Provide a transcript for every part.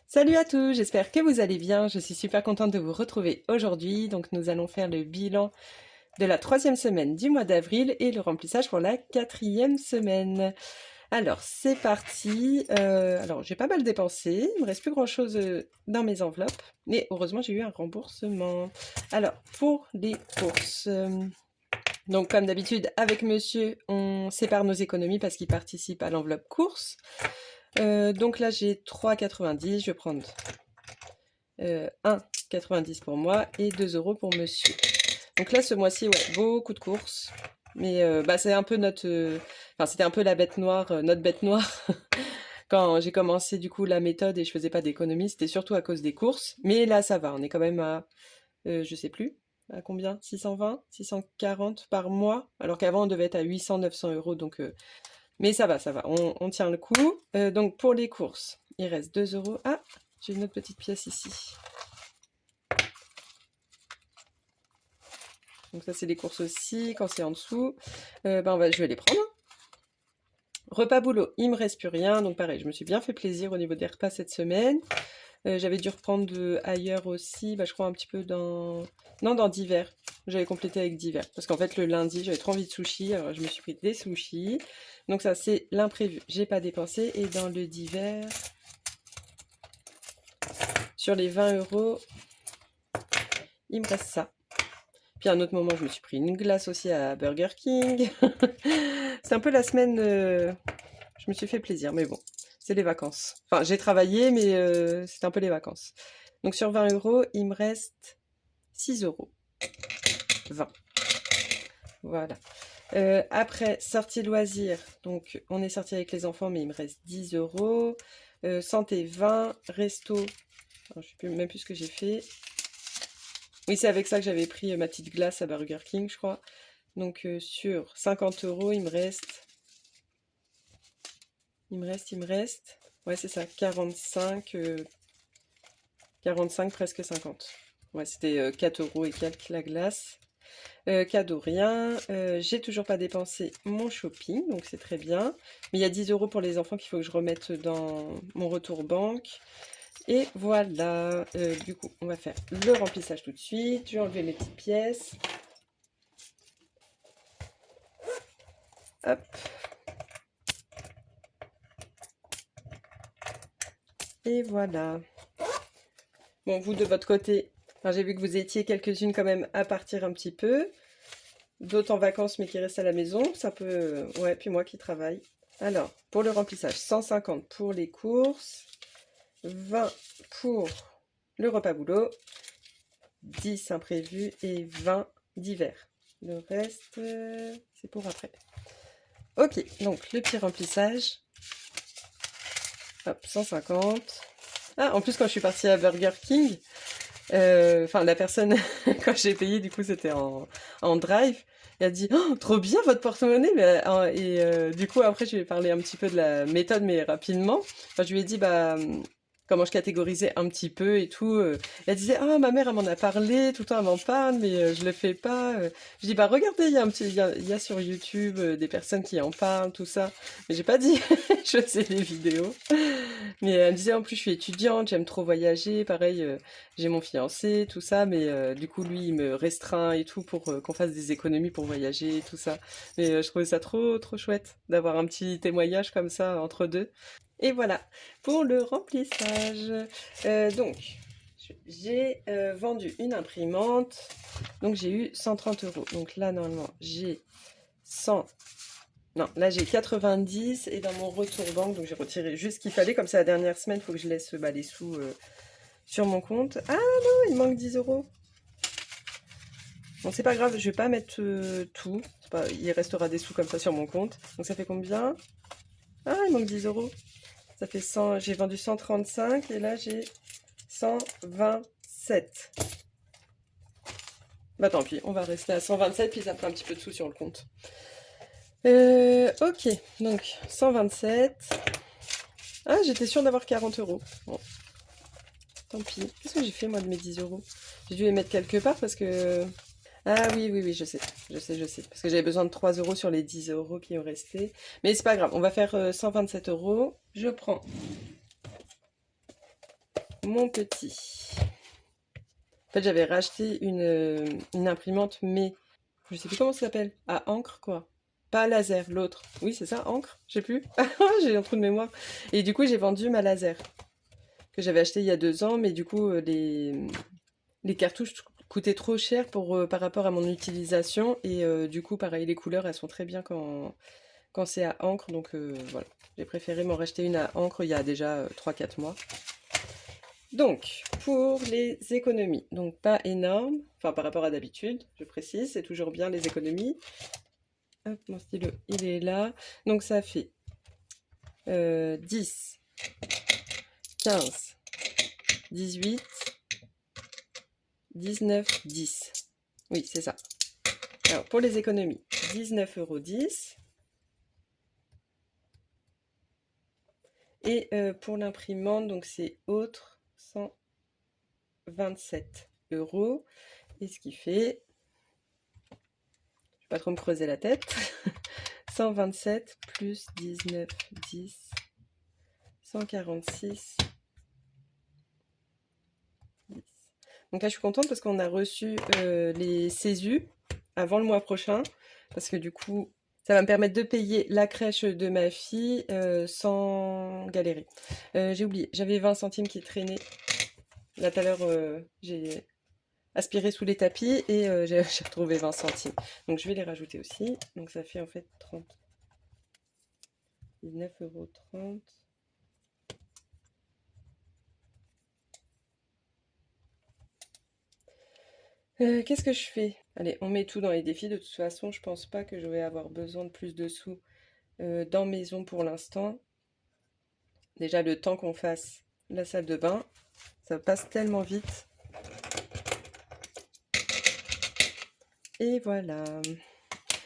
Salut à tous, j'espère que vous allez bien. Je suis super contente de vous retrouver aujourd'hui. Donc nous allons faire le bilan de la troisième semaine du mois d'avril et le remplissage pour la quatrième semaine. Alors c'est parti. Alors j'ai pas mal dépensé, il me reste plus grand chose dans mes enveloppes, mais heureusement j'ai eu un remboursement. Alors pour les courses, donc comme d'habitude avec monsieur on sépare nos économies parce qu'il participe à l'enveloppe course. Donc là j'ai 3,90, je vais prendre 1,90 pour moi et 2 euros pour monsieur. Donc là, ce mois-ci, ouais, beaucoup de courses. Mais bah, c'est un peu enfin, c'était un peu la bête noire, notre bête noire. Quand j'ai commencé du coup la méthode et je faisais pas d'économie, c'était surtout à cause des courses. Mais là, ça va, on est quand même à, je sais plus, à combien? 620, 640 par mois. Alors qu'avant, on devait être à 800, 900 euros. Donc, mais ça va, on tient le coup. Donc pour les courses, il reste 2 euros. Ah, j'ai une autre petite pièce ici. Donc ça, c'est les courses aussi, quand c'est en dessous. Je vais les prendre. Repas boulot, il me reste plus rien. Donc pareil, je me suis bien fait plaisir au niveau des repas cette semaine. J'avais dû reprendre ailleurs aussi, je crois un petit peu dans... Non, dans divers. J'avais complété avec divers. Parce qu'en fait, le lundi, j'avais trop envie de sushis. Alors je me suis pris des sushis. Donc ça, c'est l'imprévu. J'ai pas dépensé. Et dans le divers, sur les 20 euros, il me reste ça. Puis à un autre moment, je me suis pris une glace aussi à Burger King. C'est un peu la semaine, je me suis fait plaisir, mais bon, c'est les vacances. Enfin, j'ai travaillé, mais c'est un peu les vacances. Donc sur 20 euros, il me reste 6 euros. 20. Voilà. Après, sortie loisirs. Donc, on est sorti avec les enfants, mais il me reste 10 euros. Santé 20. Resto. Alors, je ne sais même plus ce que j'ai fait. Oui, c'est avec ça que j'avais pris ma petite glace à Burger King, je crois. Donc, sur 50 euros, il me reste. Il me reste. Ouais, c'est ça, 45, 45, presque 50. Ouais, c'était 4 euros et quelques la glace. Cadeau, rien. J'ai toujours pas dépensé mon shopping, donc c'est très bien. Mais il y a 10 euros pour les enfants qu'il faut que je remette dans mon retour banque. Et voilà. Du coup, on va faire le remplissage tout de suite. Je vais enlever mes petites pièces. Hop. Et voilà. Bon, vous de votre côté, enfin, j'ai vu que vous étiez quelques-unes quand même à partir un petit peu. D'autres en vacances mais qui restent à la maison. Ça peut... Ouais, puis moi qui travaille. Alors, pour le remplissage, 150 pour les courses, 20 pour le repas boulot, 10 imprévus et 20 divers. Le reste, c'est pour après. Ok, donc le petit remplissage. Hop, 150. Ah, en plus, quand je suis partie à Burger King, enfin, la personne, quand j'ai payé, du coup, c'était en drive. Elle a dit, oh, trop bien votre porte-monnaie. Du coup, après, je lui ai parlé un petit peu de la méthode, mais rapidement. Enfin, je lui ai dit, comment je catégorisais un petit peu et tout. Elle disait, ah, ma mère, elle m'en a parlé, tout le temps, elle m'en parle, mais je le fais pas. Je dis, bah, regardez, il y a sur YouTube des personnes qui en parlent, tout ça. Mais j'ai pas dit, je faisais des vidéos. Mais elle me disait, en plus, je suis étudiante, j'aime trop voyager. Pareil, j'ai mon fiancé, tout ça, mais du coup, lui, il me restreint et tout pour qu'on fasse des économies pour voyager, tout ça. Mais je trouvais ça trop, trop chouette d'avoir un petit témoignage comme ça entre deux. Et voilà, pour le remplissage. Donc, j'ai vendu une imprimante, donc j'ai eu 130 euros. Donc là, normalement, j'ai 100. Non, là j'ai 90 et dans mon retour banque, donc j'ai retiré juste ce qu'il fallait. Comme c'est la dernière semaine, il faut que je laisse les sous sur mon compte. Ah non, il manque 10 euros. Bon, c'est pas grave, je vais pas mettre tout. Il restera des sous comme ça sur mon compte. Donc ça fait combien? Ah, il manque 10 euros. Ça fait 100. J'ai vendu 135 et là j'ai 127. Bah tant pis, on va rester à 127 puis ça fait un petit peu de sous sur le compte. Ok, donc 127. Ah, j'étais sûre d'avoir 40 euros. Bon, tant pis. Qu'est-ce que j'ai fait moi de mes 10 euros? J'ai dû les mettre quelque part parce que... Ah oui, oui, oui, je sais. Je sais. Parce que j'avais besoin de 3 euros sur les 10 euros qui ont resté. Mais c'est pas grave, on va faire 127 euros. Je prends mon petit. En fait, j'avais racheté une imprimante, mais je sais plus comment ça s'appelle. À encre, quoi. Pas à laser, l'autre. Oui, c'est ça, encre? Je sais plus. J'ai un trou de mémoire. Et du coup, j'ai vendu ma laser, que j'avais acheté il y a 2 ans, mais du coup, les cartouches coûtaient trop cher par rapport à mon utilisation. Et du coup, pareil, les couleurs, elles sont très bien quand c'est à encre. Donc voilà, j'ai préféré m'en racheter une à encre il y a déjà 3-4 mois. Donc, pour les économies, donc pas énorme, enfin par rapport à d'habitude, je précise, c'est toujours bien les économies. Hop, mon stylo, il est là. Donc ça fait 10, 15, 18, 19, 10. Oui, c'est ça. Alors, pour les économies, 19,10 €. Et pour l'imprimante, donc c'est autre, 127 €. Et ce qui fait, je vais pas trop me creuser la tête, 127 plus 19, 10, 146, 10. Donc là, je suis contente parce qu'on a reçu les CESU avant le mois prochain. Parce que du coup, ça va me permettre de payer la crèche de ma fille sans galérer. J'ai oublié, j'avais 20 centimes qui traînaient. Là, tout à l'heure, j'ai aspiré sous les tapis et j'ai retrouvé 20 centimes. Donc, je vais les rajouter aussi. Donc, ça fait en fait 30. 19,30 €. Qu'est-ce que je fais? Allez, on met tout dans les défis. De toute façon, je pense pas que je vais avoir besoin de plus de sous dans maison pour l'instant. Déjà, le temps qu'on fasse la salle de bain, ça passe tellement vite. Et voilà.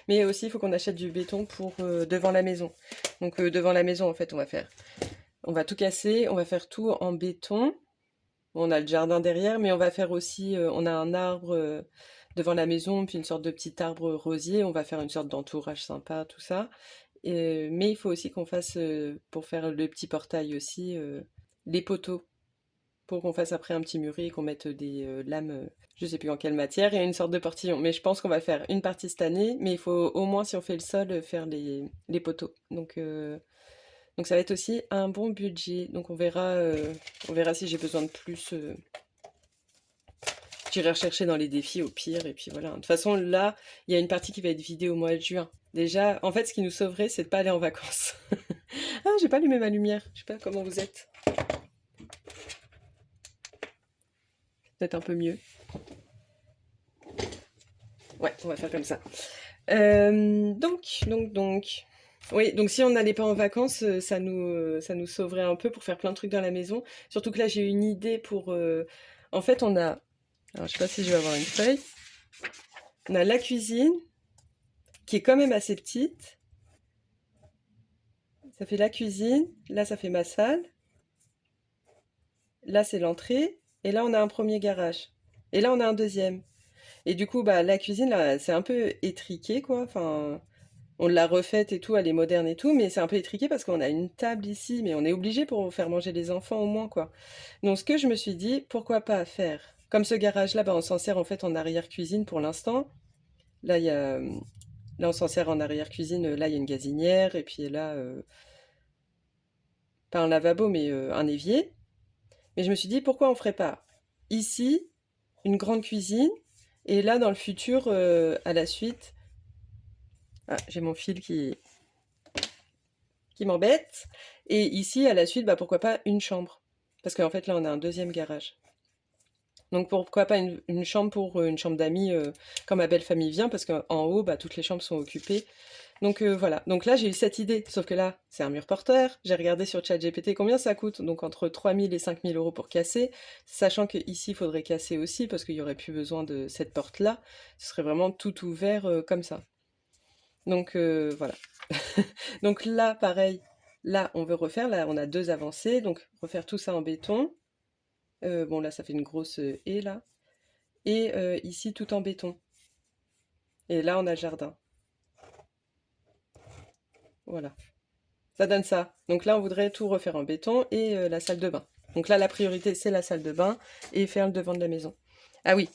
Mais aussi, il faut qu'on achète du béton pour devant la maison. Donc devant la maison, en fait, on va tout casser, on va faire tout en béton. Bon, on a le jardin derrière, mais on va faire aussi, on a un arbre devant la maison, puis une sorte de petit arbre rosier. On va faire une sorte d'entourage sympa, tout ça. Mais il faut aussi qu'on fasse, pour faire le petit portail aussi, les poteaux. Pour qu'on fasse après un petit muret et qu'on mette des lames, je sais plus en quelle matière, et une sorte de portillon. Mais je pense qu'on va faire une partie cette année, mais il faut au moins, si on fait le sol, faire les poteaux. Donc ça va être aussi un bon budget. Donc on verra si j'ai besoin de plus. J'irai rechercher dans les défis au pire, et puis voilà. De toute façon, là, il y a une partie qui va être vidée au mois de juin. Déjà, en fait, ce qui nous sauverait, c'est de pas aller en vacances. Ah, j'ai pas allumé ma lumière. Je sais pas comment vous êtes. Peut-être un peu mieux. Ouais, on va faire comme ça. Donc. Oui, donc si on n'allait pas en vacances, ça nous sauverait un peu pour faire plein de trucs dans la maison. Surtout que là, j'ai une idée pour... En fait, on a... Alors, je sais pas si je vais avoir une feuille. On a la cuisine, qui est quand même assez petite. Ça fait la cuisine. Là, ça fait ma salle. Là, c'est l'entrée. Et là, on a un premier garage. Et là, on a un deuxième. Et du coup, bah, la cuisine, là, c'est un peu étriqué, quoi. Enfin, on l'a refaite et tout, elle est moderne et tout, mais c'est un peu étriqué parce qu'on a une table ici, mais on est obligé pour faire manger les enfants au moins, quoi. Donc, ce que je me suis dit, pourquoi pas faire? Comme ce garage-là, bah, on s'en sert en fait en arrière-cuisine pour l'instant. Là, là, on s'en sert en arrière-cuisine. Là, il y a une gazinière, et puis là, pas un lavabo, mais un évier. Mais je me suis dit, pourquoi on ferait pas ici une grande cuisine, et là, dans le futur, à la suite, ah, j'ai mon fil qui m'embête. Et ici, à la suite, bah, pourquoi pas une chambre? Parce qu'en fait, là, on a un deuxième garage. Donc pourquoi pas une chambre pour une chambre d'amis quand ma belle famille vient, parce qu'en haut, bah, toutes les chambres sont occupées. Donc voilà. Donc là, j'ai eu cette idée. Sauf que là, c'est un mur porteur. J'ai regardé sur ChatGPT combien ça coûte. Donc entre 3000 et 5000 euros pour casser. Sachant qu'ici, il faudrait casser aussi, parce qu'il n'y aurait plus besoin de cette porte-là. Ce serait vraiment tout ouvert comme ça. Donc voilà. Donc là, pareil, là, on veut refaire, là, on a 2 avancées, donc refaire tout ça en béton. Bon, là, ça fait une grosse haie, là. Et ici, tout en béton. Et là, on a le jardin. Voilà. Ça donne ça. Donc là, on voudrait tout refaire en béton et la salle de bain. Donc là, la priorité, c'est la salle de bain et faire le devant de la maison. Ah oui,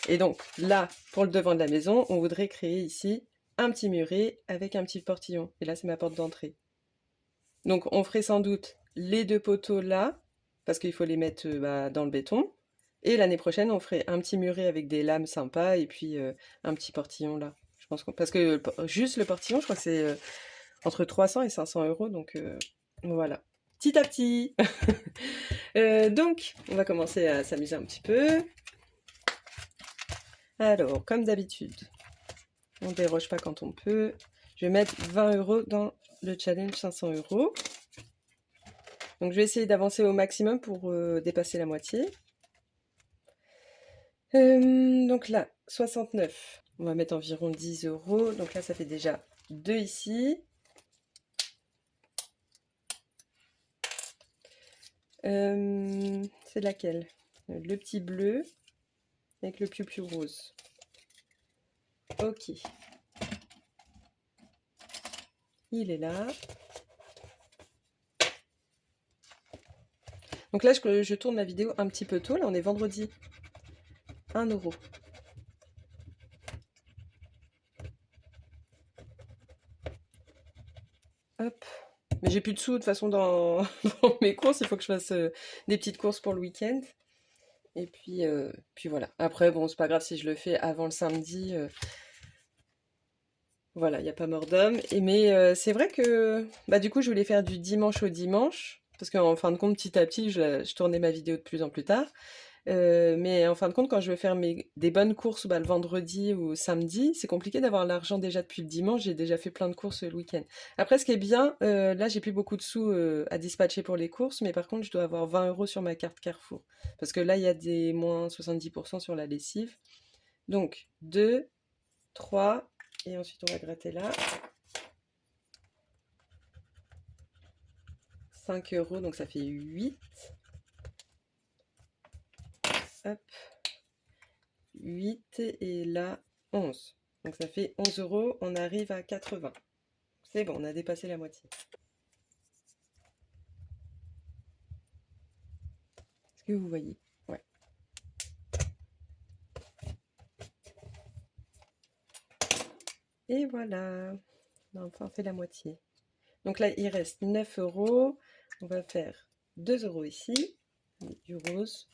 et donc là, pour le devant de la maison, on voudrait créer ici un petit muret avec un petit portillon. Et là, c'est ma porte d'entrée. Donc on ferait sans doute les deux poteaux là, parce qu'il faut les mettre dans le béton. Et l'année prochaine, on ferait un petit muret avec des lames sympas et puis un petit portillon là. Je pense parce que juste le portillon, je crois que c'est entre 300 et 500 euros. Donc voilà. Petit à petit. Donc, on va commencer à s'amuser un petit peu. Alors, comme d'habitude, on déroge pas quand on peut. Je vais mettre 20 euros dans le challenge 500 euros. Donc, je vais essayer d'avancer au maximum pour dépasser la moitié. Donc là, 69. On va mettre environ 10 euros. Donc là, ça fait déjà 2 ici. C'est laquelle? Le petit bleu avec le plus rose. Ok. Il est là. Donc là, je tourne la vidéo un petit peu tôt. Là, on est vendredi. 1 euro. Hop. Mais j'ai plus de sous de toute façon dans, dans mes courses. Il faut que je fasse des petites courses pour le week-end. Et puis voilà. Après, bon, c'est pas grave si je le fais avant le samedi. Voilà, il n'y a pas mort d'homme. Mais c'est vrai que du coup, je voulais faire du dimanche au dimanche. Parce qu'en fin de compte, petit à petit, je tournais ma vidéo de plus en plus tard. Mais en fin de compte, quand je veux faire des bonnes courses le vendredi ou samedi, c'est compliqué d'avoir l'argent déjà depuis le dimanche. J'ai déjà fait plein de courses le week-end. Après, ce qui est bien, là, j'ai plus beaucoup de sous à dispatcher pour les courses, mais par contre, je dois avoir 20 euros sur ma carte Carrefour. Parce que là, il y a des moins 70% sur la lessive. Donc, 2, 3, et ensuite, on va gratter là. 5 euros, donc ça fait 8. Hop. 8 et là 11. Donc ça fait 11 euros, on arrive à 80. C'est bon, on a dépassé la moitié. Est-ce que vous voyez? Ouais. Et voilà, on a enfin fait la moitié. Donc là, il reste 9 euros. On va faire 2 euros ici, du rose,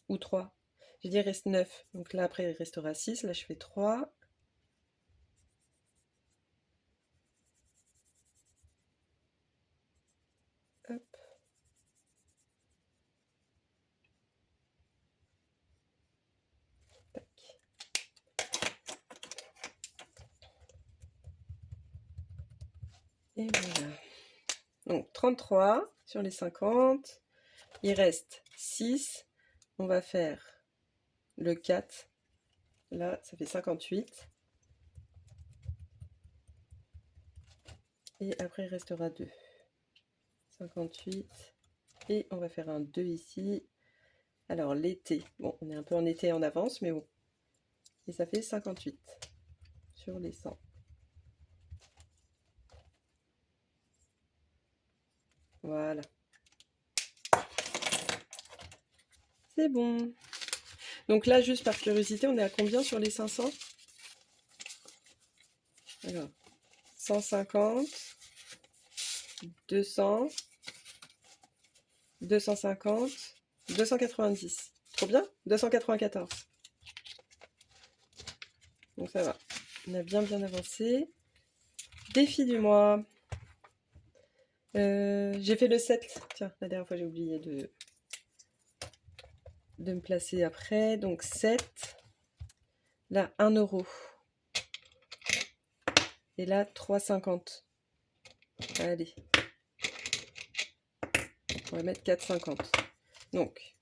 ou 3. J'ai dit il reste 9. Donc là, après, il restera 6. Là, je fais 3. Hop. Tac. Et voilà. Donc 33 sur les 50. Il reste 6. On va faire le 4. Là, ça fait 58. Et après, il restera 2. 58. Et on va faire un 2 ici. Alors, l'été. Bon, on est un peu en été en avance, mais bon. Et ça fait 58 sur les 100. Voilà. C'est bon. Donc là, juste par curiosité, on est à combien sur les 500? Alors, 150, 200, 250, 290. Trop bien? 294. Donc ça va. On a bien avancé. Défi du mois. J'ai fait le 7. Tiens, la dernière fois j'ai oublié de me placer après. Donc 7. Là, 1 euro. Et là, 3,50. Allez. On va mettre 4,50. Donc,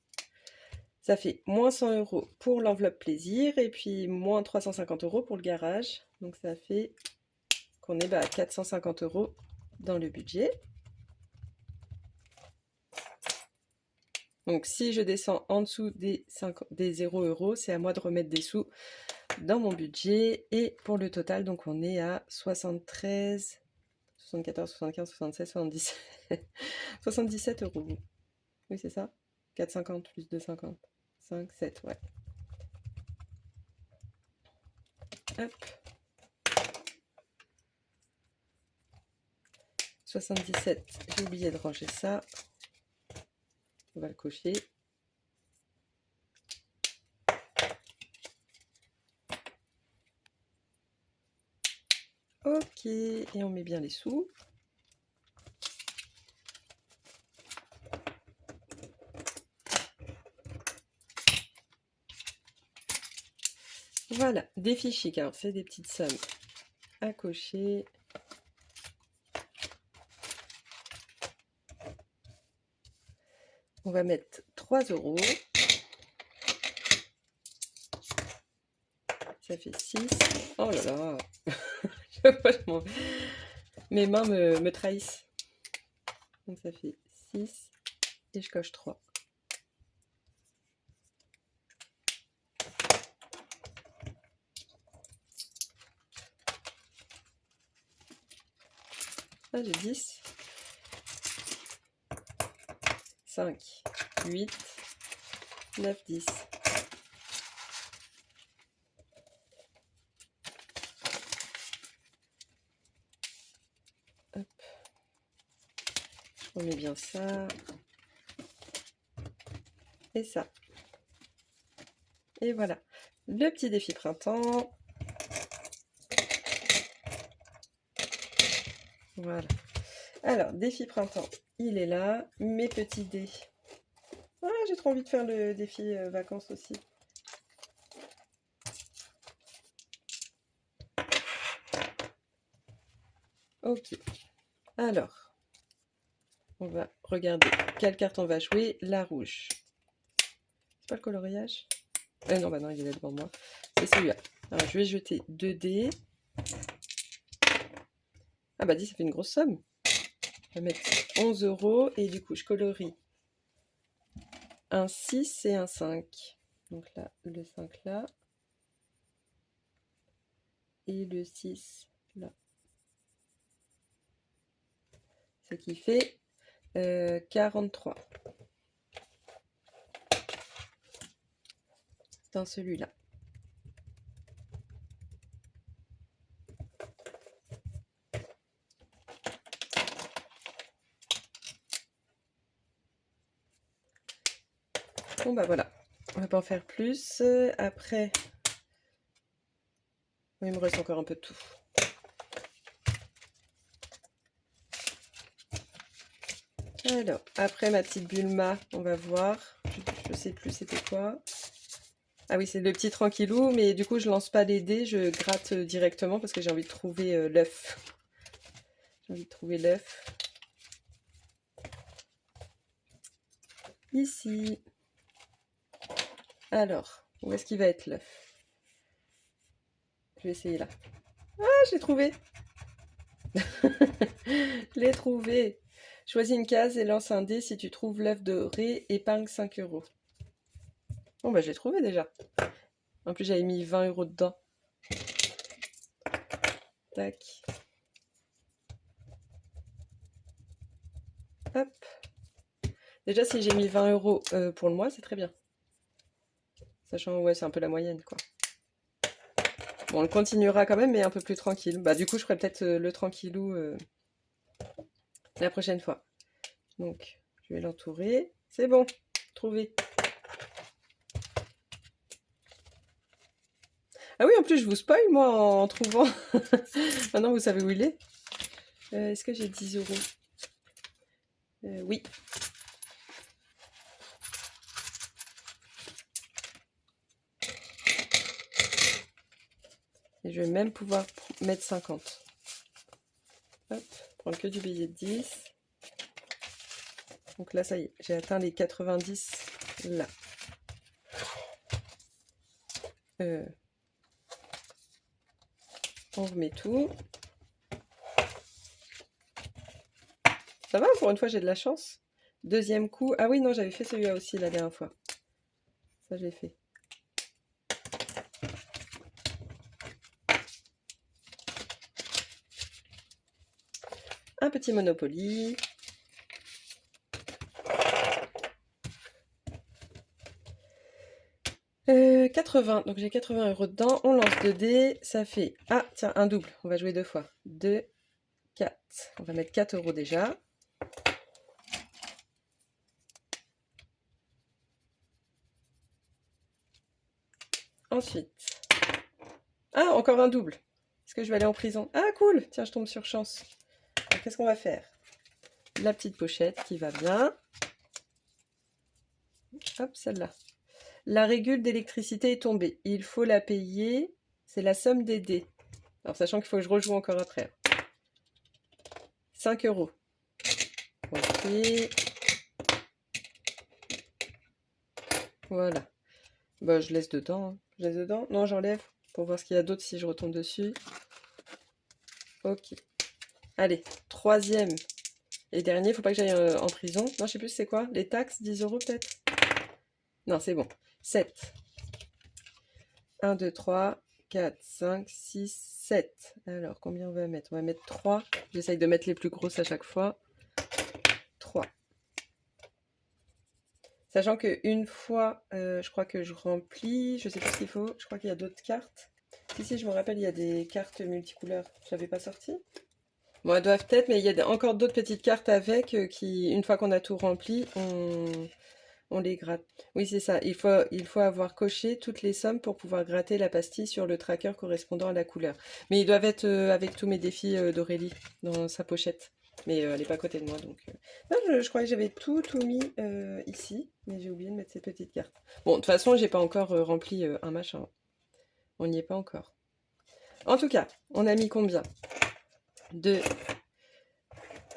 ça fait moins 100 euros pour l'enveloppe plaisir. Et puis, moins 350 euros pour le garage. Donc, ça fait qu'on est à 450 euros dans le budget. Donc, si je descends en dessous des 0 euros, c'est à moi de remettre des sous dans mon budget. Et pour le total, donc on est à 73, 74, 75, 76, 77, 77 euros. Oui, c'est ça. 4,50 plus 2,50. 5, 7, ouais. Hop. 77, j'ai oublié de ranger ça. On va le cocher. Ok, et on met bien les sous. Voilà, défi chic, alors c'est des petites sommes à cocher. On va mettre 3 euros. Ça fait 6. Oh là là. Mes mains me trahissent. Donc ça fait 6. Et je coche 3. Ah, j'ai 10. 5, 8, 9, 10. Hop. Je remets bien ça. Et ça. Et voilà. Le petit défi printemps. Voilà. Alors, défi printemps, il est là. Mes petits dés. Ah, j'ai trop envie de faire le défi vacances aussi. Ok. Alors, on va regarder quelle carte on va jouer. La rouge. C'est pas le coloriage? Non, bah non, il est là devant moi. C'est celui-là. Alors, je vais jeter 2 dés. Ah bah 10, ça fait une grosse somme. On va mettre 11 euros et du coup, je colorie un 6 et un 5. Donc là, le 5 là. Et le 6 là. Ce qui fait 43. Dans celui-là. Bon bah voilà, on va pas en faire plus. Après, il me reste encore un peu de tout. Alors, après ma petite Bulma, on va voir. Je sais plus c'était quoi. Ah oui, c'est le petit tranquillou, mais du coup je lance pas les dés, je gratte directement parce que j'ai envie de trouver l'œuf. J'ai envie de trouver l'œuf. Ici. Alors, où est-ce qu'il va être l'œuf? Je vais essayer là. Ah, je l'ai trouvé. Je l'ai trouvé. Choisis une case et lance un dé. Si tu trouves l'œuf doré, épargne 5 euros. Bon, bah, je l'ai trouvé déjà. En plus, j'avais mis 20 euros dedans. Tac. Hop. Déjà, si j'ai mis 20 euros pour le mois, c'est très bien. Sachant, ouais, c'est un peu la moyenne, quoi. Bon, on le continuera quand même, mais un peu plus tranquille. Bah, du coup, je ferai peut-être le tranquillou la prochaine fois. Donc, je vais l'entourer. C'est bon, trouvé. Ah oui, en plus, je vous spoil, moi, en trouvant. Maintenant, vous savez où il est. Est-ce que j'ai 10 euros? Oui. Et je vais même pouvoir mettre 50. Hop, prendre que du billet de 10. Donc là, ça y est, j'ai atteint les 90 là. On remet tout. Ça va, pour une fois, j'ai de la chance. Deuxième coup. Ah oui, non, j'avais fait celui-là aussi la dernière fois. Ça, je l'ai fait. Un petit Monopoly. 80, donc j'ai 80 € dedans. On lance 2 dés, ça fait... Ah, tiens, un double. On va jouer 2 fois. 2, 4. On va mettre 4 € déjà. Ensuite... Ah, encore un double. Est-ce que je vais aller en prison? Ah, cool! Tiens, je tombe sur chance. Qu'est-ce qu'on va faire? La petite pochette qui va bien. Hop, celle-là. La régule d'électricité est tombée. Il faut la payer. C'est la somme des dés. Alors, sachant qu'il faut que je rejoue encore après. 5 €. Ok. Voilà. Bah, je laisse dedans. Hein. Je laisse dedans. Non, j'enlève pour voir ce qu'il y a d'autre si je retombe dessus. Ok. Allez, troisième et dernier. Faut pas que j'aille en prison. Non, je sais plus c'est quoi. Les taxes, 10 € peut-être? Non, c'est bon. 7. 1, 2, 3, 4, 5, 6, 7. Alors, combien on va mettre? On va mettre 3. J'essaye de mettre les plus grosses à chaque fois. 3. Sachant qu'une fois, je crois que je remplis. Je sais pas ce qu'il faut. Je crois qu'il y a d'autres cartes. Si, je me rappelle, il y a des cartes multicouleurs. Je n'avais pas sorti? Bon, elles doivent être, mais il y a encore d'autres petites cartes avec qui, une fois qu'on a tout rempli, on les gratte. Oui, c'est ça. Il faut avoir coché toutes les sommes pour pouvoir gratter la pastille sur le tracker correspondant à la couleur. Mais ils doivent être avec tous mes défis d'Aurélie dans sa pochette. Mais elle n'est pas à côté de moi, donc... Non, je croyais que j'avais tout mis ici, mais j'ai oublié de mettre ces petites cartes. Bon, de toute façon, j'ai pas encore rempli un machin. On n'y est pas encore. En tout cas, on a mis combien? 2,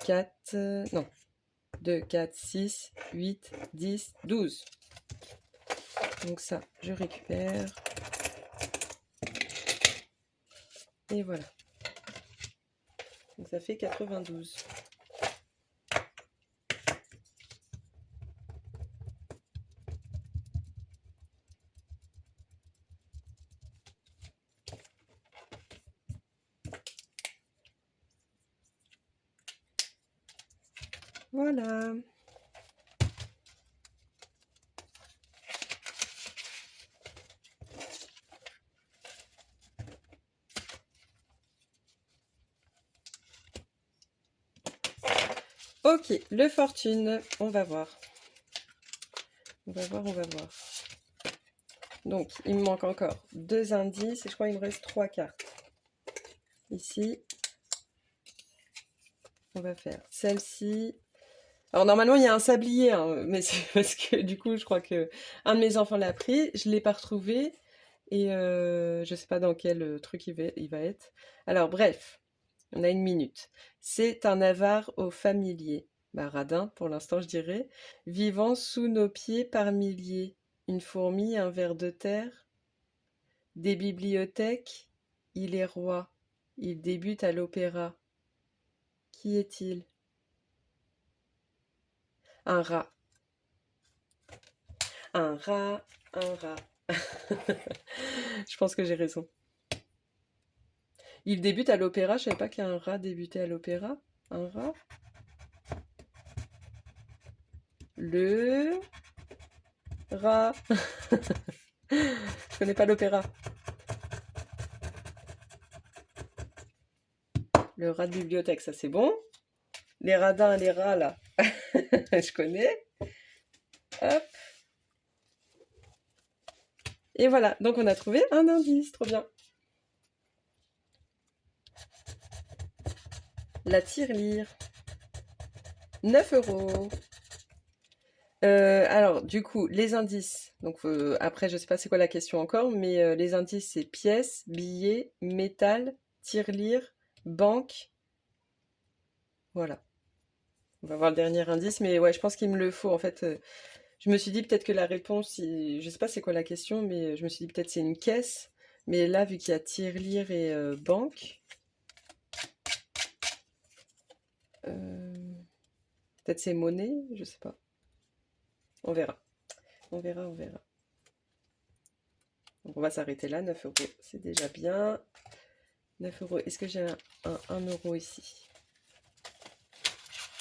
4, non, 2, 4, 6, 8, 10, 12. Donc ça, je récupère. Et voilà. Donc ça fait 92. Voilà. Ok, le fortune, on va voir. On va voir. Donc, il me manque encore 2 indices et je crois qu'il me reste 3 cartes. Ici, on va faire celle-ci. Alors, normalement, il y a un sablier, hein, mais c'est parce que du coup, je crois que un de mes enfants l'a pris, je ne l'ai pas retrouvé et je ne sais pas dans quel truc il va être. Alors, bref, on a 1 minute. C'est un avare au familier. Bah, radin, pour l'instant, je dirais. Vivant sous nos pieds par milliers. Une fourmi, un ver de terre. Des bibliothèques. Il est roi. Il débute à l'opéra. Qui est-il? Un rat. Un rat, un rat. Je pense que j'ai raison. Il débute à l'opéra. Je savais pas qu'un rat débutait à l'opéra. Un rat. Le rat. Je connais pas l'opéra. Le rat de bibliothèque, ça c'est bon. Les radins, les rats là, je connais. Hop. Et voilà, donc on a trouvé un indice, trop bien. La tirelire. 9 €. Alors, du coup, les indices. Donc, après, je sais pas c'est quoi la question encore, mais les indices, c'est pièces, billets, métal, tirelire, banque. Voilà. On va voir le dernier indice, mais ouais, je pense qu'il me le faut. En fait, je me suis dit peut-être que la réponse, je sais pas c'est quoi la question, mais je me suis dit peut-être c'est une caisse. Mais là, vu qu'il y a tirelire et banque, peut-être c'est monnaie, je sais pas. On verra. On verra. Donc on va s'arrêter là, 9 €, c'est déjà bien. 9 €. Est-ce que j'ai un 1 € ici?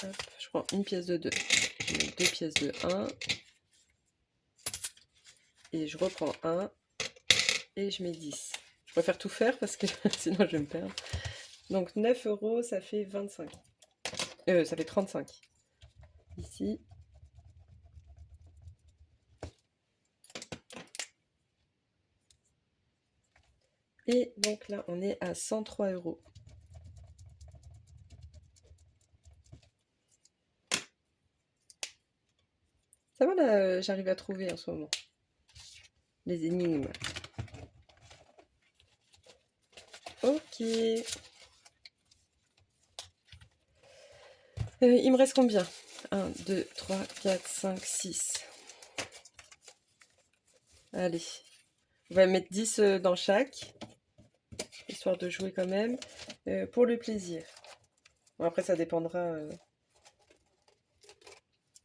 Hop, je prends une pièce de 2. Je mets 2 pièces de 1. Et je reprends 1 et je mets 10. Je préfère tout faire parce que sinon je vais me perdre. Donc 9 euros, ça fait 25. Ça fait 35. Ici. Et donc là, on est à 103 euros. Ça va là, j'arrive à trouver en ce moment. Les énigmes. Ok. Il me reste combien? 1, 2, 3, 4, 5, 6. Allez. On va mettre 10 dans chaque. Histoire de jouer quand même. Pour le plaisir. Bon, après, ça dépendra.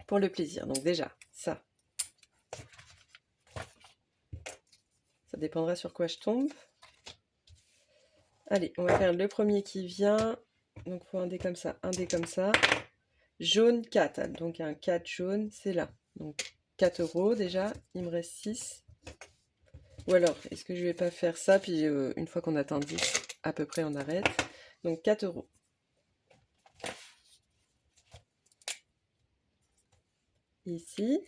Pour le plaisir. Donc déjà, ça. Ça dépendra sur quoi je tombe. Allez, on va faire le premier qui vient. Donc, il faut un dé comme ça, un dé comme ça. Jaune 4. Donc, un 4 jaune, c'est là. Donc, 4 euros déjà. Il me reste 6. Ou alors, est-ce que je vais pas faire ça? Puis, une fois qu'on atteint 10, à peu près, on arrête. Donc, 4 euros. Ici.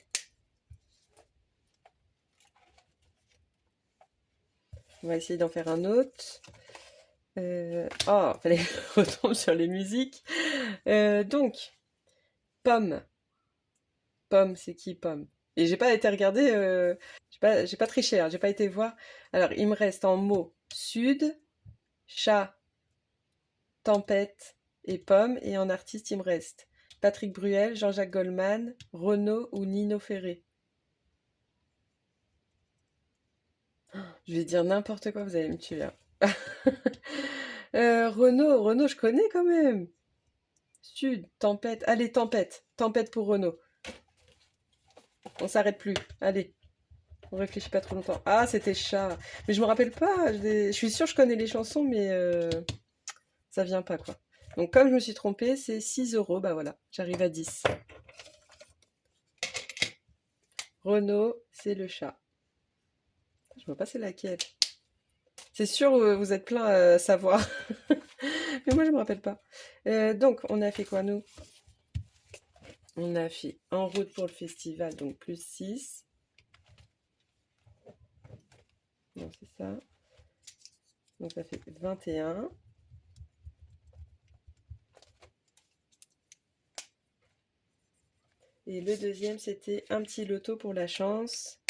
On va essayer d'en faire un autre. Oh, fallait que je retombe sur les musiques. Donc, pomme. Pomme, c'est qui pomme? Et j'ai pas été regarder, j'ai pas triché, hein, j'ai pas été voir. Alors, il me reste en mots sud, chat, tempête et pomme. Et en artiste, il me reste Patrick Bruel, Jean-Jacques Goldman, Renaud ou Nino Ferré. Je vais dire n'importe quoi, vous allez me tuer, hein. Renaud, je connais quand même. Sud, tempête. Allez, tempête. Tempête pour Renaud. On s'arrête plus. Allez. On réfléchit pas trop longtemps. Ah, c'était chat. Mais je me rappelle pas. Je suis sûre que je connais les chansons, mais ça vient pas, quoi. Donc, comme je me suis trompée, c'est 6 euros. Bah voilà, j'arrive à 10. Renaud, c'est le chat. Je vois pas c'est laquelle. C'est sûr, vous êtes plein à savoir. Mais moi, je me rappelle pas. Donc, on a fait quoi, nous? On a fait en route pour le festival, donc plus 6. Non, c'est ça. Donc, ça fait 21. Et le deuxième, c'était un petit loto pour la chance.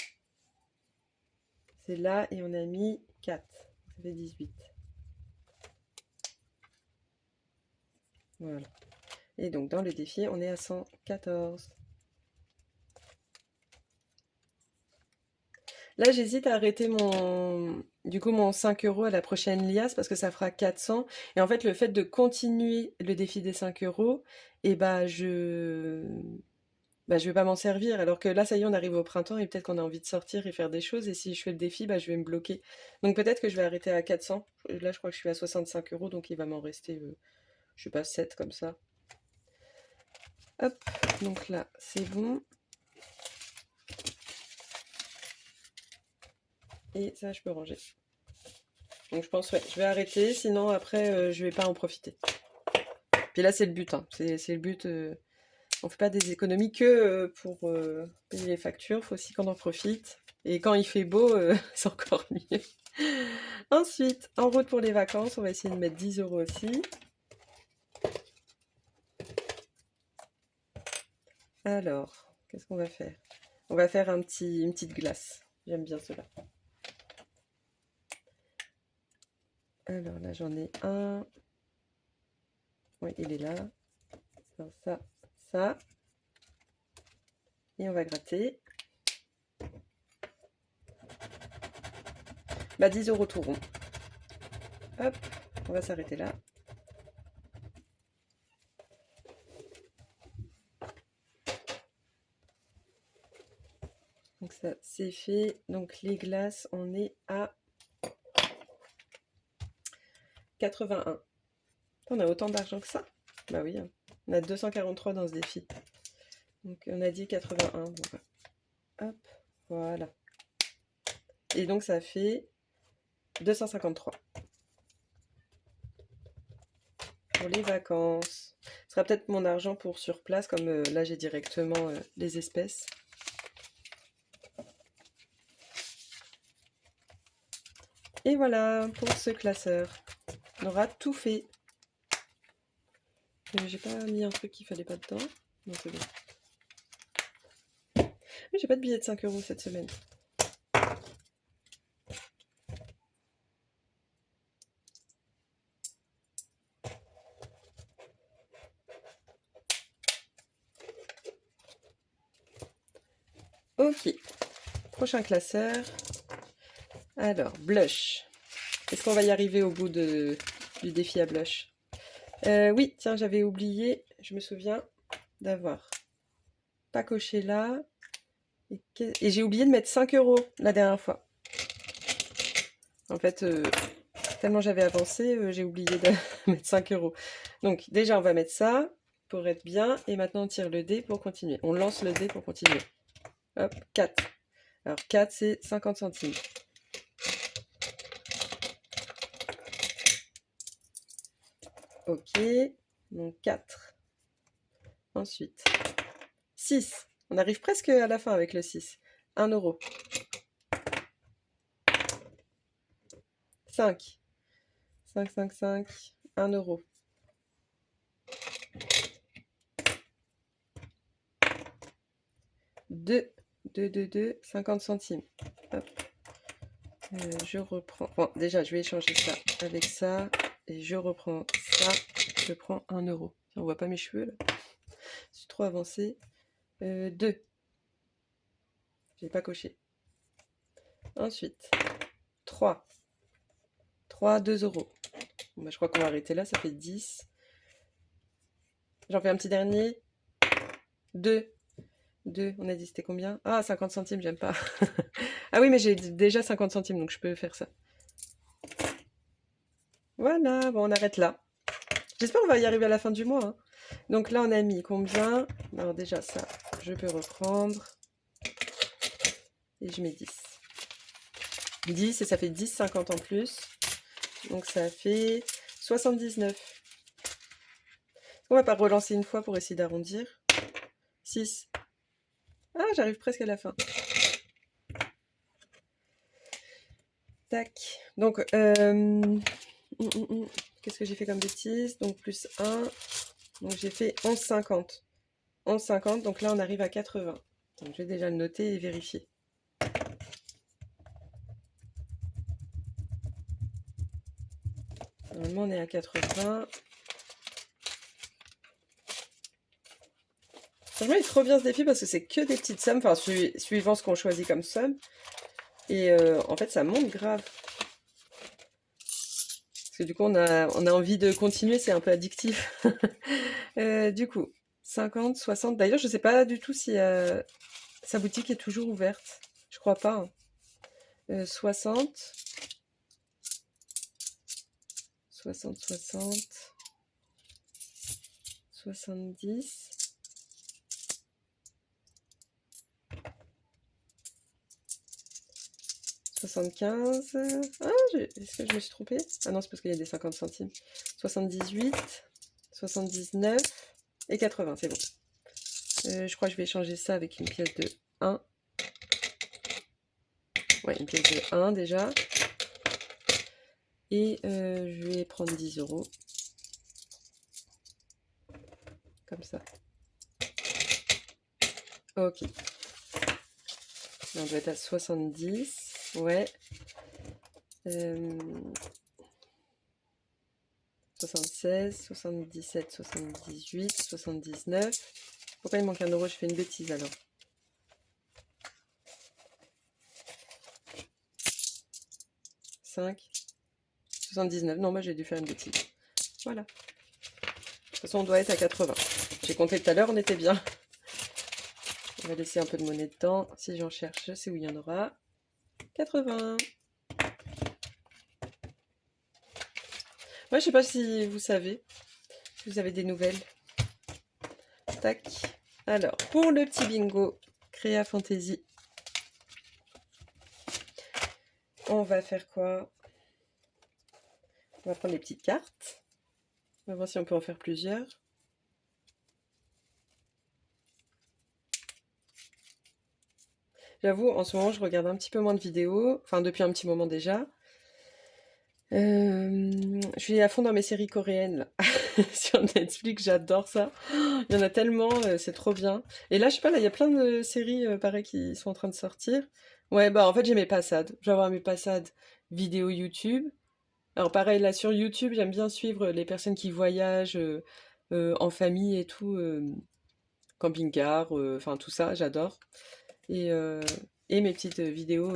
C'est là, et on a mis 4. Ça fait 18. Voilà. Et donc, dans le défi, on est à 114. Là, j'hésite à arrêter mon 5 euros à la prochaine liasse parce que ça fera 400. Et en fait, le fait de continuer le défi des 5 euros, et je vais pas m'en servir. Alors que là, ça y est, on arrive au printemps et peut-être qu'on a envie de sortir et faire des choses. Et si je fais le défi, je vais me bloquer. Donc peut-être que je vais arrêter à 400. Là, je crois que je suis à 65 euros, donc il va m'en rester, je sais pas, 7 comme ça. Hop, donc là, c'est bon. Et ça, je peux ranger. Donc je pense, ouais, je vais arrêter, sinon après, je vais pas en profiter. Puis là, c'est le but, hein. C'est le but. On fait pas des économies que pour payer les factures, faut aussi qu'on en profite. Et quand il fait beau, c'est encore mieux. Ensuite, en route pour les vacances, on va essayer de mettre 10 euros aussi. Alors, qu'est-ce qu'on va faire? On va faire une petite glace. J'aime bien cela. Alors là, j'en ai un. Oui, il est là. Ça. Et on va gratter. 10 euros tout rond. Hop, on va s'arrêter là. Donc ça, c'est fait. Donc les glaces, on est à 81. On a autant d'argent que ça? Bah oui, hein. On a 243 dans ce défi. Donc on a dit 81. Bon, hop, voilà. Et donc ça fait 253 pour les vacances. Ce sera peut-être mon argent pour sur place, comme là j'ai directement les espèces. Et voilà pour ce classeur. On aura tout fait. J'ai pas mis un truc qu'il fallait pas dedans. Non, c'est bon. Mais j'ai pas de billet de 5 € cette semaine. Ok. Prochain classeur. Alors, blush. Est-ce qu'on va y arriver au bout du défi à blush? Oui, tiens, j'avais oublié, je me souviens d'avoir pas coché là. Et j'ai oublié de mettre 5 € la dernière fois. En fait, tellement j'avais avancé, j'ai oublié de mettre 5 €. Donc déjà, on va mettre ça pour être bien. Et maintenant, on tire le dé pour continuer. On lance le dé pour continuer. Hop, 4. Alors 4, c'est 50 centimes. Ok, donc 4. Ensuite, 6. On arrive presque à la fin avec le 6. 1 €. 5. 5, 5, 5. 1 €. 2. 2, 2, 2. 50 centimes. Hop. Je reprends. Bon, déjà, je vais échanger ça avec ça. Et je reprends ça. Je prends 1 €. On voit pas mes cheveux là. Je suis trop avancé. 2. J'ai pas coché. Ensuite, 3. 3, 2 €. Bon, bah, je crois qu'on va arrêter là, ça fait 10. J'en fais un petit dernier. 2. 2, on a dit c'était combien? Ah, 50 centimes, j'aime pas. Ah oui, mais j'ai déjà 50 centimes, donc je peux faire ça. Voilà, bon, on arrête là. J'espère qu'on va y arriver à la fin du mois, hein. Donc là, on a mis combien? Alors déjà, ça, je peux reprendre. Et je mets 10. 10, et ça fait 10, 50 en plus. Donc ça fait 79. On va pas relancer une fois pour essayer d'arrondir. 6. Ah, j'arrive presque à la fin. Tac. Donc, qu'est-ce que j'ai fait comme bêtise? Donc, plus 1. Donc, j'ai fait 11,50. 11,50. Donc là, on arrive à 80. Donc, je vais déjà le noter et vérifier. Normalement, on est à 80. Franchement, il est trop bien ce défi parce que c'est que des petites sommes. Enfin, suivant ce qu'on choisit comme somme. Et en fait, ça monte grave. Parce que du coup, on a envie de continuer. C'est un peu addictif. Du coup, 50, 60. D'ailleurs, je sais pas du tout si sa boutique est toujours ouverte. Je crois pas, hein. 60. 60, 60. 70. 75. Ah, est-ce que je me suis trompée? Ah non, c'est parce qu'il y a des 50 centimes. 78. 79. Et 80, c'est bon. Je crois que je vais échanger ça avec une pièce de 1. Ouais, une pièce de 1 déjà. Et je vais prendre 10 €. Comme ça. Ok. Là, on doit être à 70. Ouais. 76, 77, 78, 79. Pourquoi il manque 1 €? Je fais une bêtise alors. 5. 79. Non, moi j'ai dû faire une bêtise. Voilà. De toute façon, on doit être à 80. J'ai compté tout à l'heure, on était bien. On va laisser un peu de monnaie dedans. Si j'en cherche, je sais où il y en aura. 80. Moi, je sais pas si vous savez. Si vous avez des nouvelles. Tac. Alors, pour le petit bingo Créa Fantasy. on va faire quoi? On va prendre les petites cartes. On va voir si on peut en faire plusieurs. J'avoue, en ce moment, je regarde un petit peu moins de vidéos, enfin depuis un petit moment déjà. Je suis à fond dans mes séries coréennes là. Sur Netflix, j'adore ça. Il y en a tellement, c'est trop bien. Et là, je sais pas, là, il y a plein de séries pareil qui sont en train de sortir. Ouais, bah en fait, j'ai mes passades. Je vais avoir mes passades vidéo YouTube. Alors pareil, là sur YouTube, j'aime bien suivre les personnes qui voyagent en famille et tout, camping-car, enfin tout ça, j'adore. Et, euh, et mes petites vidéos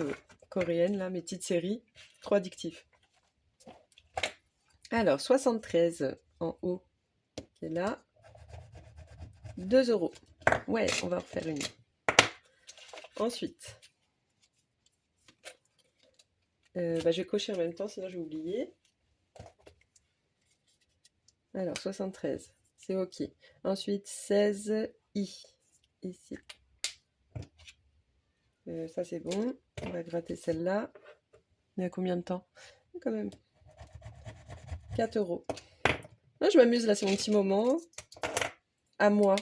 coréennes, là, mes petites séries, trop addictives. Alors, 73 en haut, qui est là. 2 euros. Ouais, on va refaire une. Ensuite, bah, je vais cocher en même temps, sinon je vais oublier. Alors, 73, c'est OK. Ensuite, 16i, ici. Ça, c'est bon. On va gratter celle-là. Il y a combien de temps? Quand même. 4 euros. Là, je m'amuse, là, c'est mon petit moment. À moi.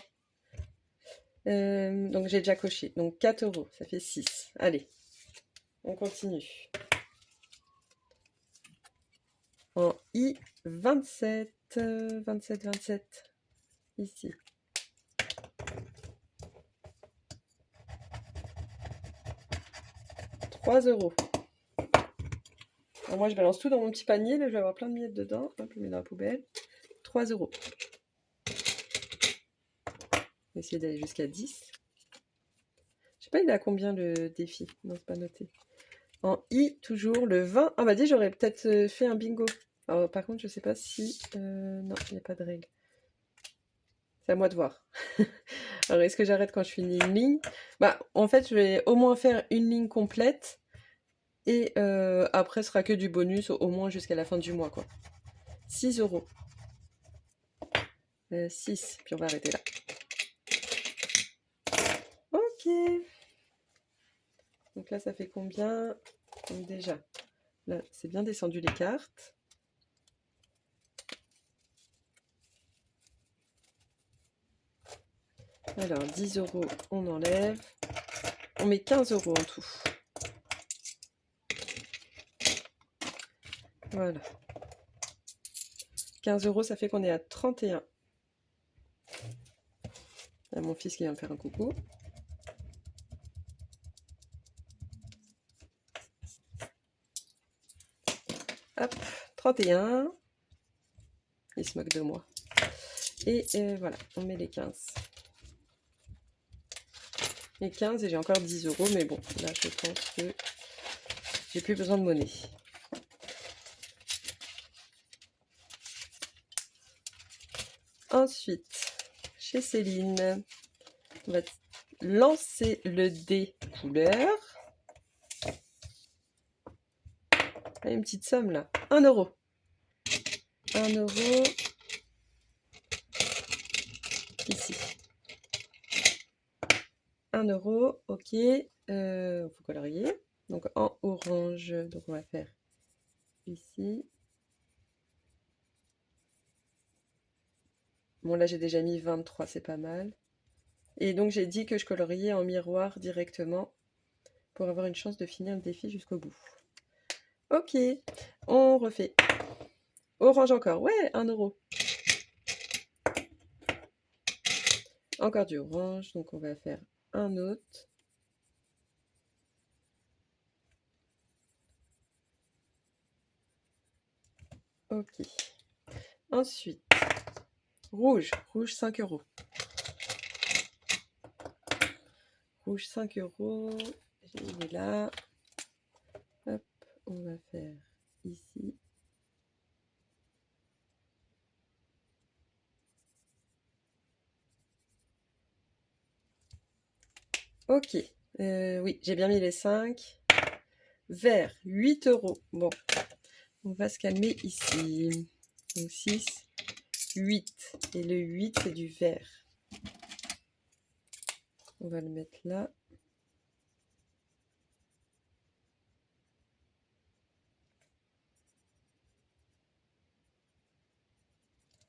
Donc, j'ai déjà coché. Donc, 4 euros, ça fait 6. Allez, on continue. En I, 27. 27, 27. Ici. 3 euros. Alors moi, je balance tout dans mon petit panier. Là, je vais avoir plein de miettes dedans. Hop, je le mets dans la poubelle. 3 euros. On va essayer d'aller jusqu'à 10. Je sais pas, il est à combien le défi? Non, c'est pas noté. En I, toujours le 20. Ah bah dis, j'aurais peut-être fait un bingo. Alors, par contre, je sais pas si... non, il n'y a pas de règle. C'est à moi de voir. Alors, est-ce que j'arrête quand je finis une ligne? Bah, en fait, je vais au moins faire une ligne complète. Et après, ce sera que du bonus, au moins jusqu'à la fin du mois, quoi. 6 euros. 6, puis on va arrêter là. Ok. Donc là, ça fait combien? Donc déjà, là, c'est bien descendu les cartes. Alors, 10 euros, on enlève. On met 15 euros en tout. Voilà. 15 euros, ça fait qu'on est à 31. Il y a mon fils qui vient me faire un coucou. Hop, 31. Il se moque de moi. Et voilà, on met les 15. Les 15 et j'ai encore 10 euros, mais bon, là je pense que j'ai plus besoin de monnaie. Ensuite, chez Céline, on va lancer le dé couleur. Une petite somme là. 1 euro. 1 euro. Ici. 1 euro. Ok. Faut colorier. Donc en orange. Donc on va faire ici. Bon là j'ai déjà mis 23, c'est pas mal. Et donc j'ai dit que je coloriais en miroir directement pour avoir une chance de finir le défi jusqu'au bout. Ok, on refait. Orange encore, ouais, 1 euro. Encore du orange, donc on va faire un autre. Ok. Ensuite, rouge, rouge 5 euros. Rouge 5 euros, il est là. Hop, on va faire ici. Ok, oui, j'ai bien mis les 5. Vert, 8 euros. Bon, on va se calmer ici. Donc 6, 8. Et le 8, c'est du vert. On va le mettre là.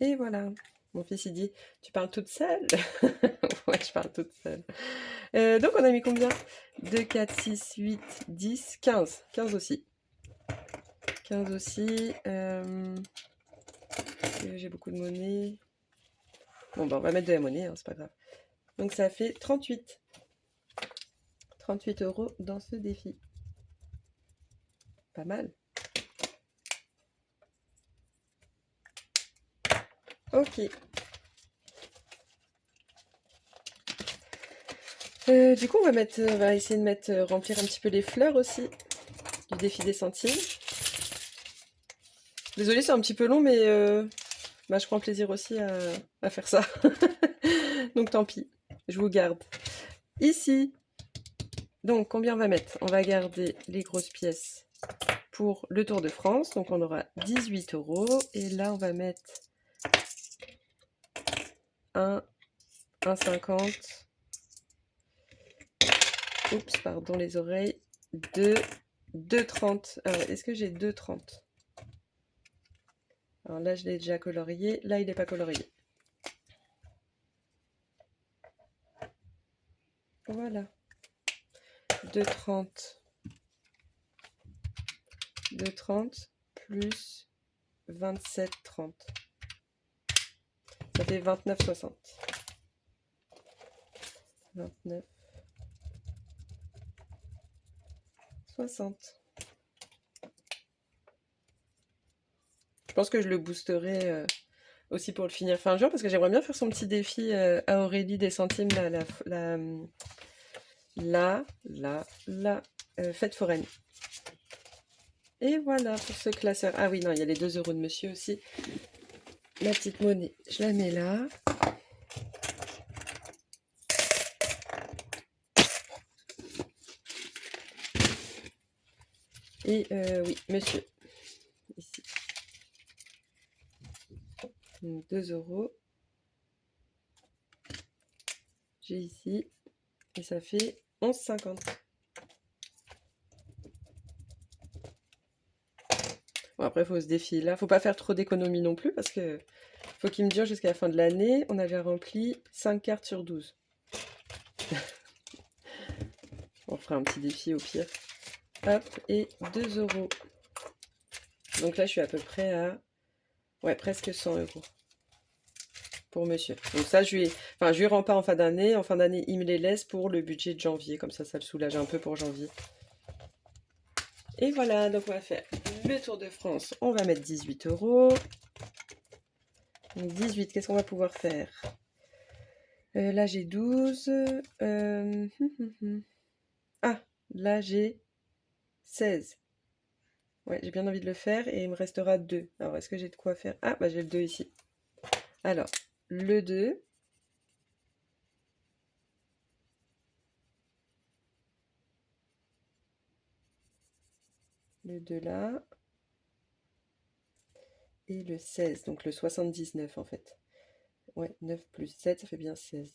Et voilà. Mon fils, il dit, tu parles toute seule? Ouais, je parle toute seule. Donc, on a mis combien? 2, 4, 6, 8, 10, 15. 15 aussi. 15 aussi. J'ai beaucoup de monnaie. Bon, bah, on va mettre de la monnaie, hein, c'est pas grave. Donc, ça fait 38. 38 € dans ce défi. Pas mal. Ok. Du coup, on va essayer de mettre, remplir un petit peu les fleurs aussi du défi des centimes. Désolée, c'est un petit peu long, mais bah, je prends plaisir aussi à faire ça. Donc tant pis, je vous garde. Ici, donc combien on va mettre? On va garder les grosses pièces pour le Tour de France. Donc on aura 18 €. Et là, on va mettre 1,50. Oups, pardon les oreilles. 2,30. Alors, est-ce que j'ai 2,30? Alors là, je l'ai déjà colorié. Là, il n'est pas colorié. Voilà. 2,30. 2,30 plus 27,30. Ça fait 29,60. 29,60. Je pense que je le boosterai aussi pour le finir fin juin, parce que j'aimerais bien faire son petit défi à Aurélie des centimes, la fête foraine. Et voilà pour ce classeur. Ah oui, non, il y a les 2 € de monsieur aussi. Ma petite monnaie, je la mets là. Et oui, monsieur. Ici. 2 €. J'ai ici. Et ça fait 11,50. Bon, après, il faut ce défi là. Faut pas faire trop d'économies non plus, parce que faut qu'il me dure jusqu'à la fin de l'année. On a déjà rempli 5 cartes sur 12. On fera un petit défi au pire. Hop, et 2 €. Donc là, je suis à peu près à... Ouais, presque 100 € pour monsieur. Donc ça, je lui rends pas en fin d'année. En fin d'année, il me les laisse pour le budget de janvier. Comme ça le soulage un peu pour janvier. Et voilà, donc on va faire le Tour de France. On va mettre 18 €. Donc 18, qu'est-ce qu'on va pouvoir faire? Là, j'ai 12. Ah, là, j'ai 16. Ouais, j'ai bien envie de le faire et il me restera 2. Alors, est-ce que j'ai de quoi faire? Ah, bah j'ai le 2 ici. Alors, le 2. Le 2 là. Et le 16, donc le 79 en fait. Ouais, 9 plus 7, ça fait bien 16.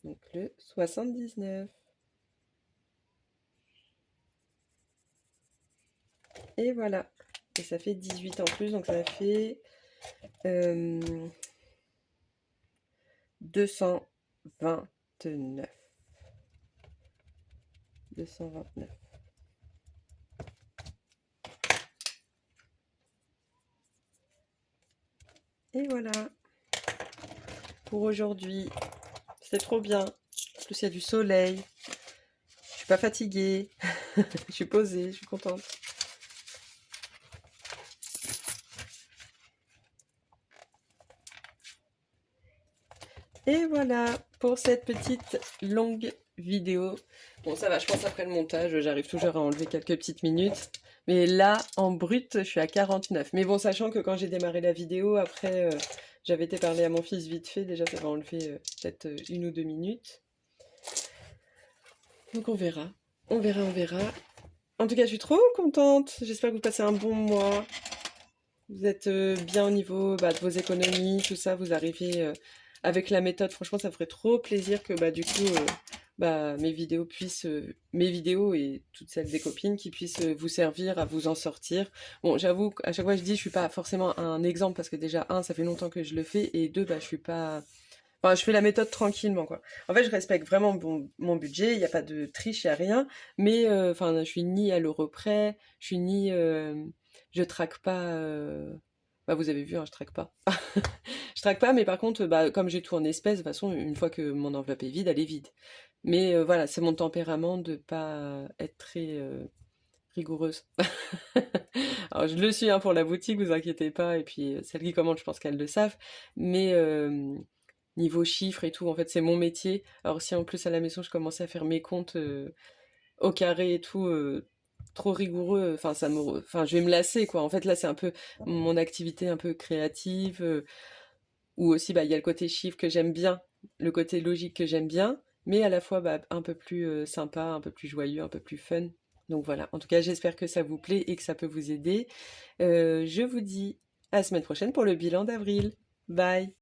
Donc le 79. Et voilà. Et ça fait 18 en plus, donc ça fait 229. 229. Et voilà. Pour aujourd'hui. C'était trop bien. En plus, il y a du soleil. Je suis pas fatiguée. Je suis posée, je suis contente. Et voilà pour cette petite longue vidéo. Bon, ça va, je pense après le montage, j'arrive toujours à enlever quelques petites minutes. Mais là, en brut, je suis à 49. Mais bon, sachant que quand j'ai démarré la vidéo, après, j'avais été parler à mon fils vite fait. Déjà, ça va enlever peut-être 1 ou 2 minutes. Donc on verra. On verra, on verra. En tout cas, je suis trop contente. J'espère que vous passez un bon mois. Vous êtes bien au niveau de vos économies, tout ça. Vous arrivez avec la méthode. Franchement, ça me ferait trop plaisir que du coup, bah, mes vidéos et toutes celles des copines qui puissent vous servir à vous en sortir. Bon, j'avoue qu'à chaque fois je dis je suis pas forcément un exemple parce que déjà un, ça fait longtemps que je le fais et deux, bah je suis pas, enfin je fais la méthode tranquillement quoi. En fait, je respecte vraiment mon budget, il n'y a pas de triche, il n'y a rien, mais enfin je suis ni à l'euro près, je suis ni, je traque pas. Bah, vous avez vu, hein, je traque pas. Je traque pas, mais par contre, bah, comme j'ai tout en espèces, de toute façon, une fois que mon enveloppe est vide, elle est vide. Mais voilà, c'est mon tempérament de pas être très rigoureuse. Alors je le suis hein, pour la boutique, vous inquiétez pas, et puis celles qui commandent, je pense qu'elles le savent. Mais niveau chiffres et tout, en fait, c'est mon métier. Alors si en plus à la maison, je commençais à faire mes comptes au carré et tout, trop rigoureux, enfin enfin je vais me lasser quoi. En fait là, c'est un peu mon activité un peu créative. Ou aussi, bah, il y a le côté chiffre que j'aime bien, le côté logique que j'aime bien, mais à la fois bah, un peu plus sympa, un peu plus joyeux, un peu plus fun. Donc voilà, en tout cas, j'espère que ça vous plaît et que ça peut vous aider. Je vous dis à la semaine prochaine pour le bilan d'avril. Bye!